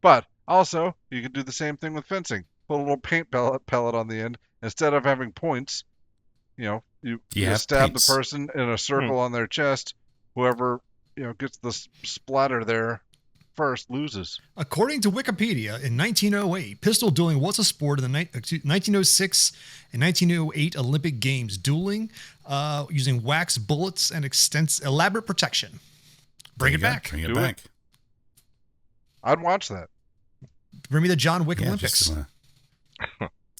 But also, you could do the same thing with fencing. Put a little paint pellet on the end. Instead of having points, you have stab paints. the person in a circle on their chest. Whoever gets the splatter there first loses. According to Wikipedia, in 1908, pistol dueling was a sport in the 1906 and 1908 Olympic Games. Dueling using wax bullets and elaborate protection. Bring it back. Bring it Do back. I'd watch that. Bring me the John Wick Yeah, Olympics. just,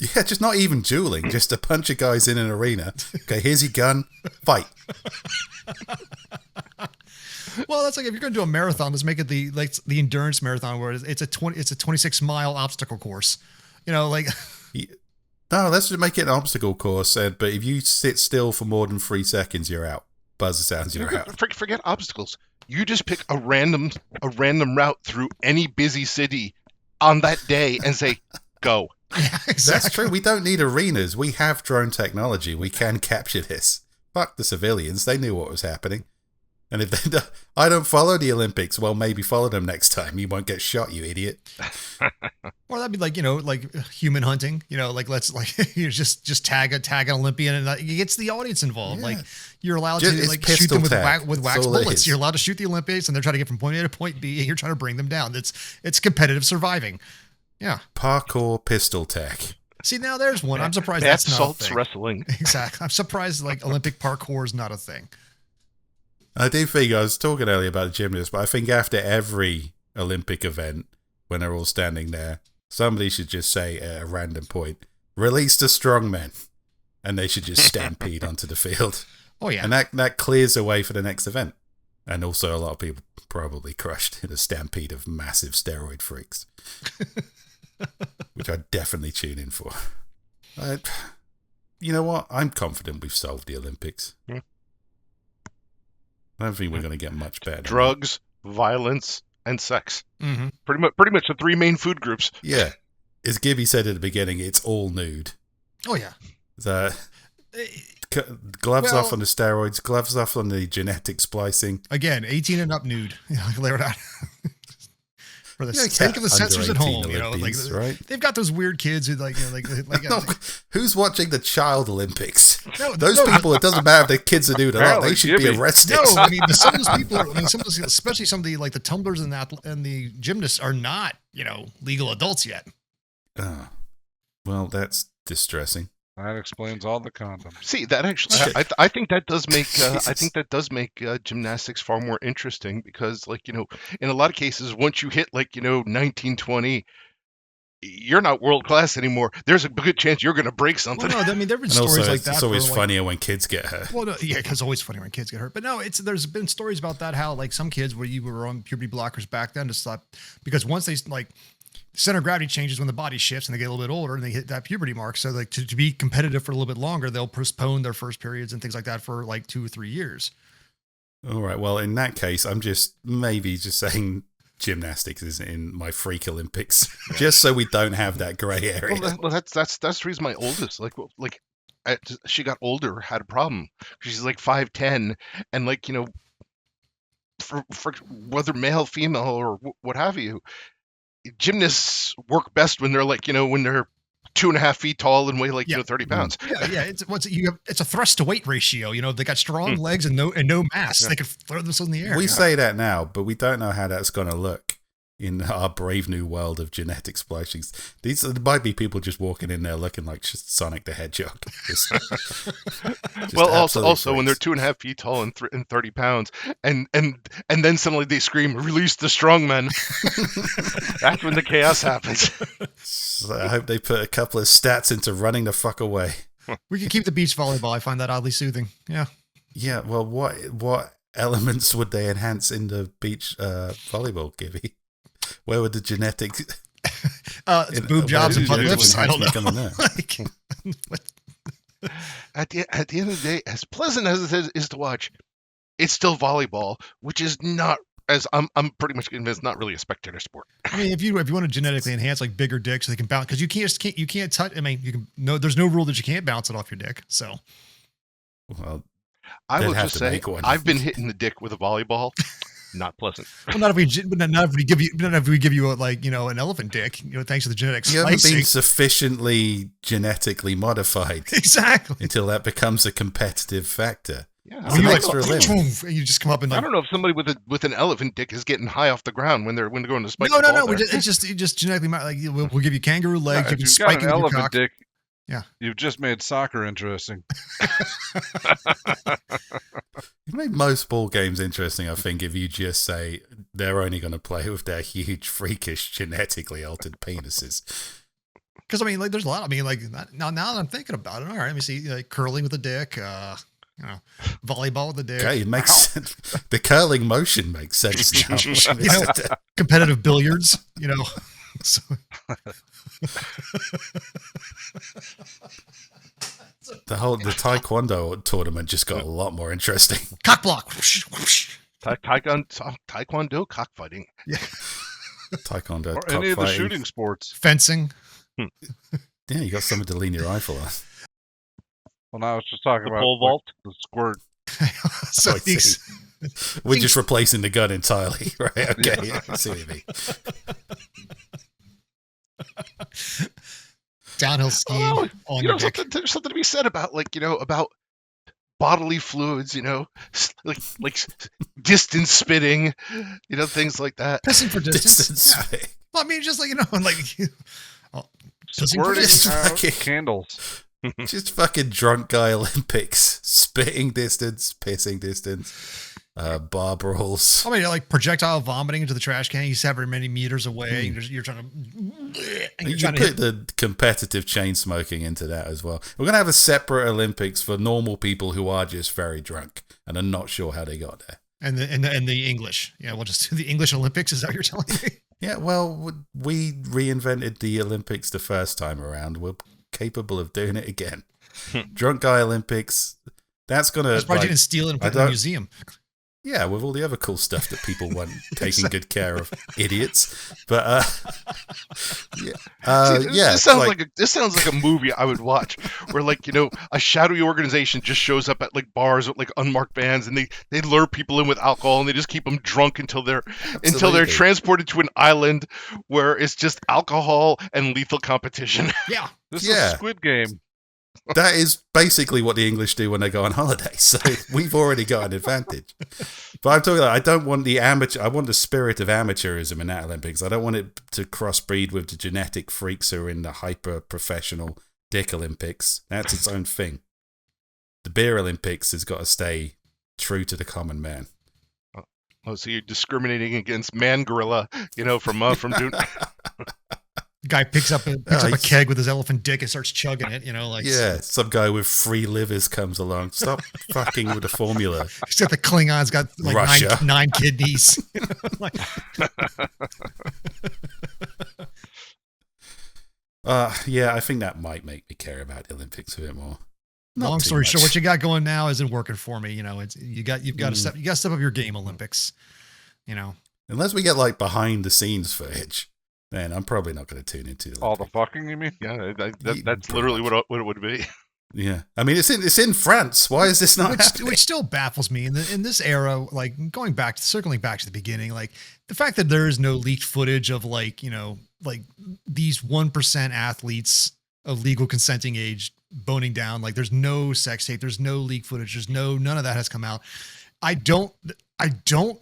Yeah, just not even dueling, just a bunch of guys in an arena. Okay, here's your gun, fight. Well, that's like if you're going to do a marathon, let's make it the endurance marathon where it's a 26-mile obstacle course. You know, like No, let's just make it an obstacle course. But if you sit still for more than 3 seconds, you're out. Buzzer sounds, you're out. Forget obstacles. You just pick a random route through any busy city on that day and say, go. yeah, exactly. That's true. We don't need arenas. We have drone technology. We can capture this. Fuck the civilians. They knew what was happening. And if they I don't follow the Olympics, well, maybe follow them next time. You won't get shot, you idiot. Or that'd be like, you know, like human hunting, you know, like let's like you just tag an Olympian and it gets the audience involved. Yeah. Like you're allowed Just- to it's like shoot them pistol tag. with wax That's all it bullets. is. You're allowed to shoot the Olympics and they're trying to get from point A to point B and you're trying to bring them down. It's competitive surviving. Yeah. Parkour pistol tag. See, now there's one. I'm surprised Bath that's not a salts thing. wrestling. Exactly. I'm surprised like Olympic parkour is not a thing. I do think, I was talking earlier about the gymnasts, but I think after every Olympic event, when they're all standing there, somebody should just say at a random point, release the strongmen. And they should just stampede onto the field. Oh yeah. And that clears the way for the next event. And also a lot of people probably crushed in a stampede of massive steroid freaks. Which I'd definitely tune in for. You know what? I'm confident we've solved the Olympics. Yeah. I don't think we're going to get much better. Drugs, violence, and sex. Mm-hmm. Pretty much the three main food groups. Yeah. As Gibby said at the beginning, it's all nude. Oh yeah. The gloves Well- off on the steroids, gloves off on the genetic splicing. Again, 18 and up nude. Yeah, clear it out. For the Yeah, sake of the under censors at 18 home, you know, like Olympians, right? they've got those weird kids who like, you know, like No, who's watching the Child Olympics? No, Those no, people, it doesn't matter if their kids are nude or not. Apparently, They should be Gibby. arrested. no, I mean, some of those people are, I mean, some of those, especially some of the, like the tumblers and the gymnasts are not, you know, legal adults yet. Oh, well, that's distressing. That explains all the condoms. See, that actually, Okay. I think that does make, I Jesus. think that does make gymnastics far more interesting because, like, you know, in a lot of cases, once you hit, like, you know, 1920, you're not world class anymore. There's a good chance you're going to break something. Well, no, I mean, there've been And stories also, like that. it's always for, like, funnier when kids get hurt. Well, no, yeah, because it's always funny when kids get hurt. But no, there's been stories about that. How like some kids where you were on puberty blockers back then to stop because once they like center of gravity changes when the body shifts and they get a little bit older and they hit that puberty mark. So like to be competitive for a little bit longer, they'll postpone their first periods and things like that for like 2 or 3 years. All right. Well, in that case, I'm just saying gymnastics is in my freak Olympics, just so we don't have that grey area. Well, that's the reason my oldest, she got older, had a problem. She's like 5'10", and like, you know, for whether male, female, or what have you, gymnasts work best when they're like, you know, when they're 2.5 feet tall and weigh like, you know, 30 pounds. Yeah. It's a thrust to weight ratio. You know, they got strong legs and no mass. Yeah. They could throw themselves in the air. We say that now, but we don't know how that's going to look in our brave new world of genetic splicing. There might be people just walking in there looking like Sonic the Hedgehog. Just Well, absolute also when they're freaks. 2.5 feet tall and 30 pounds, and then suddenly they scream, "Release the strongman!" That's when the chaos happens. So I hope they put a couple of stats into running the fuck away. We could keep the beach volleyball. I find that oddly soothing. Yeah. Yeah, well, what elements would they enhance in the beach volleyball, Gibby? Where would the genetic It's boob jobs and butt genetic lifts. I don't know. enhancement come in there? Like, At the end of the day, as pleasant as it is to watch, it's still volleyball, which is not, as I'm pretty much convinced, not really a spectator sport. I mean, if you want to genetically enhance like bigger dicks, so they can bounce because you can't touch. I mean, there's no rule that you can't bounce it off your dick. So Well, I They'd will have just to say, make one. I've been hitting the dick with a volleyball. Not pleasant. well, not if we give you an elephant dick, you know, thanks to the genetic you haven't slicing. been sufficiently genetically modified Exactly. until that becomes a competitive factor. Yeah, It's When an you extra limb. and you just come up and I like, don't know if somebody with an elephant dick is getting high off the ground when they're going to spike. no. the ball We there. it's just genetically like we'll give you kangaroo legs. Yeah, You if can you've got spike an it with your elephant cock. dick, Yeah. you've just made soccer interesting. You made most ball games interesting, I think, if you just say they're only going to play with their huge, freakish, genetically altered penises. Because I mean, like, there's a lot. I mean, like now that I'm thinking about it, all right, let me see, like curling with a dick, volleyball with a dick, Okay, it makes sense. The curling motion makes sense now. competitive billiards, So, The taekwondo tournament just got a lot more interesting. cock block. Taekwondo cockfighting. Yeah. Taekwondo, Or any of the cockfighting. shooting sports. Fencing. Yeah, you got something to lean your rifle on. Well, now I was just talking The about pole vault. the squirt. So I see. We're just replacing the gun entirely, right? Okay, yeah, I see what you mean. Downhill skiing Oh, on your dick. there's something to be said about about bodily fluids, like distance spitting, things like that. Pissing for distance. Distance Yeah. spitting. Well, I mean, just like pissing for Squirting distance. out fucking- candles. Just fucking drunk guy Olympics. Spitting distance, pissing distance, bar brawls. I mean, like projectile vomiting into the trash can. You however many meters away. And you're trying to. And You you're trying to put hit. the competitive chain smoking into that as well. We're going to have a separate Olympics for normal people who are just very drunk and are not sure how they got there. And the English. Yeah, we'll just do the English Olympics. Is that what you're telling me? Yeah, well, we reinvented the Olympics the first time around. We're capable of doing it again. Drunk guy Olympics. That's going That's to... why you didn't steal it and put it in a museum. Yeah, with all the other cool stuff that people weren't taking good care of, idiots. But This sounds like a movie I would watch, where a shadowy organization just shows up at bars with unmarked vans, and they lure people in with alcohol, and they just keep them drunk until they're Absolutely. transported to an island where it's just alcohol and lethal competition. Yeah. This Yeah. is Squid Game. that is basically what the English do when they go on holiday. So we've already got an advantage. But I'm talking I don't want the amateur. I want the spirit of amateurism in that Olympics. I don't want it to crossbreed with the genetic freaks who are in the hyper professional dick Olympics. That's its own thing. The beer Olympics has got to stay true to the common man. Oh, so you're discriminating against man gorilla, from doing. Guy picks up a he's- keg with his elephant dick and starts chugging it. Yeah, some guy with 3 livers comes along. Stop fucking with the formula. He's got the Klingons got Russia. nine kidneys. Yeah, I think that might make me care about the Olympics a bit more. Not Long too story much. short, what you got going now isn't working for me. You've got to step up your game, Olympics. Unless we get behind the scenes footage, then I'm probably not going to tune into the All the Olympics. fucking, you mean? Yeah, that's Pretty literally much. what it would be. Yeah, I mean it's in France. Why is this not happening? which still baffles me in this era. Circling back to the beginning, the fact that there is no leaked footage of these 1% athletes of legal consenting age boning down. There's no sex tape. There's no leak footage. None of that has come out. I don't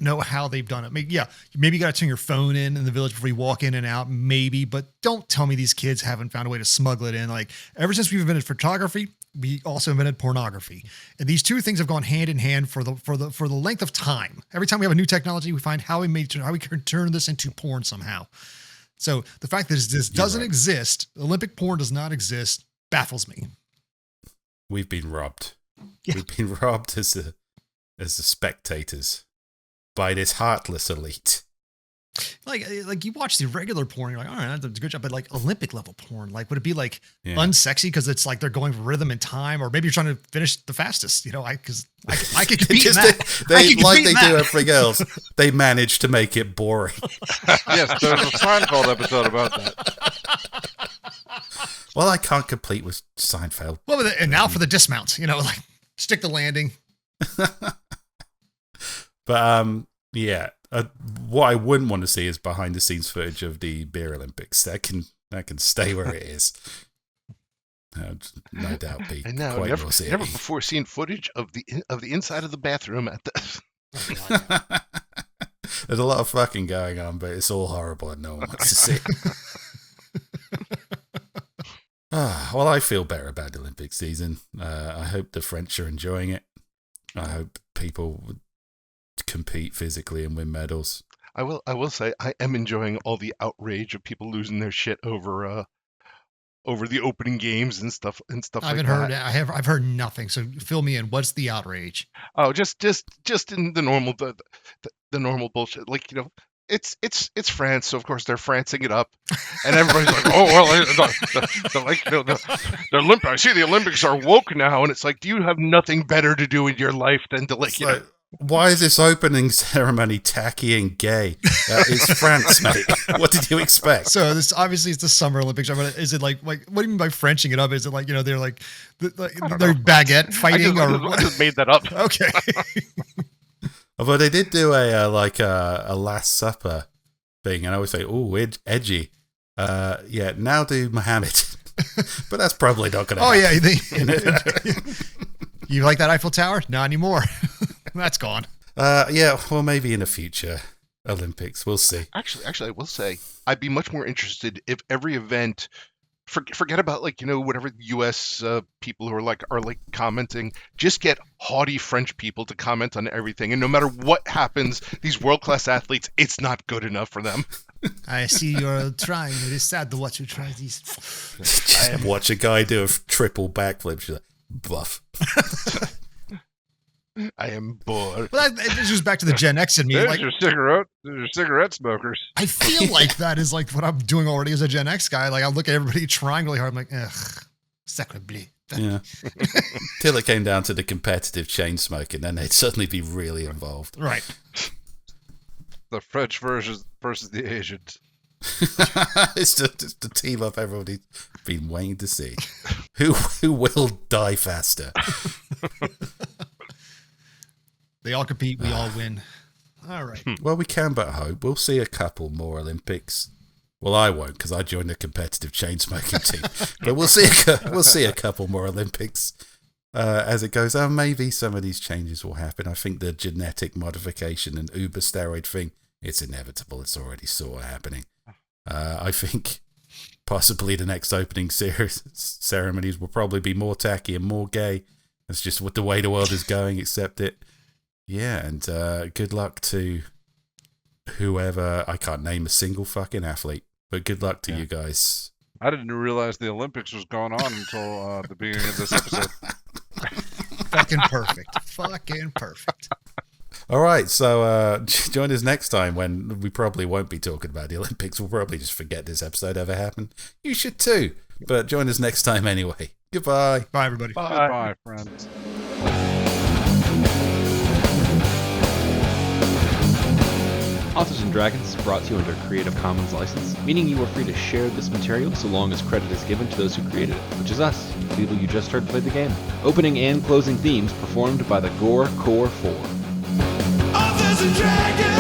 know how they've done it. Maybe you got to turn your phone in the village before you walk in and out, maybe, but don't tell me these kids haven't found a way to smuggle it in. Ever since we've invented photography, we also invented pornography. And these two things have gone hand in hand for the length of time. Every time we have a new technology, we find how we can turn this into porn somehow. So the fact that this doesn't exist, Olympic porn does not exist, baffles me. We've been robbed. Yeah. We've been robbed as the spectators by this heartless elite. You watch the regular porn, you're like, all right, that's a good job. But Olympic level porn, would it be Yeah. unsexy because it's they're going for rhythm and time, or maybe you're trying to finish the fastest? Because I could compete in that. They I could like compete they in do that. everything else. They manage to make it boring. Yes, there's a Seinfeld episode about that. Well, I can't compete with Seinfeld. Well, and now for the dismounts, stick the landing. But yeah, what I wouldn't want to see is behind the scenes footage of the beer Olympics. That can stay where it is. No doubt be And now, quite never nauseating. before seen footage of the inside of the bathroom at the. There's a lot of fucking going on, but it's all horrible and no one wants to see it. Well, I feel better about the Olympic season. I hope the French are enjoying it. I hope people would compete physically and win medals. I will say I am enjoying all the outrage of people losing their shit over over the opening games and stuff I like haven't that. heard. I've heard nothing. So fill me in. What's the outrage? Oh, just in the normal the normal bullshit. Like, you know, it's France, so of course they're Francing it up, and everybody's like, oh well, the Olympics. I see the Olympics are woke now, and it's like, do you have nothing better to do in your life than to like, It's you know, like, why is this opening ceremony tacky and gay? It's France, mate. What did you expect? So this obviously it's the Summer Olympics. Is it like what do you mean by Frenching it up? Is it like, you know, they're like they're baguette fighting I just made that up. Okay. Although they did do a Last Supper thing, and I always say, "Oh, edgy." Yeah, now do Muhammad, but that's probably not going to. Oh happen. yeah, you like that Eiffel Tower? Not anymore. That's gone. Yeah, well, maybe in a future Olympics, we'll see. Actually, I will say I'd be much more interested if every event. Forget about, like, you know, whatever U.S. People who are like commenting. Just get haughty French people to comment on everything, and no matter what happens, these world-class athletes, it's not good enough for them. I see you're trying. It is sad to watch you try these. Just watch a guy do a triple backflip. She's like, buff. I am bored. Well, that goes back to the Gen X in me. There's Like, your cigarette smokers. I feel like that is like what I'm doing already as a Gen X guy. Like I look at everybody trying really hard. I'm like, ugh, sacre bleu. Yeah. Till it came down to the competitive chain smoking, then they'd suddenly be really involved. Right. The French versus the Asians. It's just the team up everybody's been waiting to see. Who will die faster? They all compete. We all win. All right. Well, we can but hope. We'll see a couple more Olympics. Well, I won't, because I joined the competitive chain smoking team. But we'll see a couple more Olympics as it goes on. Maybe some of these changes will happen. I think the genetic modification and uber steroid thing, it's inevitable. It's already sort of happening. I think possibly the next opening ceremonies will probably be more tacky and more gay. That's just what the way the world is going. Accept it. Yeah, and good luck to whoever. I can't name a single fucking athlete, but good luck to you guys. I didn't realize the Olympics was going on until the beginning of this episode. Fucking perfect. Fucking perfect. All right, so join us next time when we probably won't be talking about the Olympics. We'll probably just forget this episode ever happened. You should too, but join us next time anyway. Goodbye. Bye, everybody. Goodbye, friends. Authors and Dragons is brought to you under a Creative Commons license, meaning you are free to share this material so long as credit is given to those who created it, which is us, the people you just heard play the game. Opening and closing themes performed by the Gore Core 4. Authors and Dragons!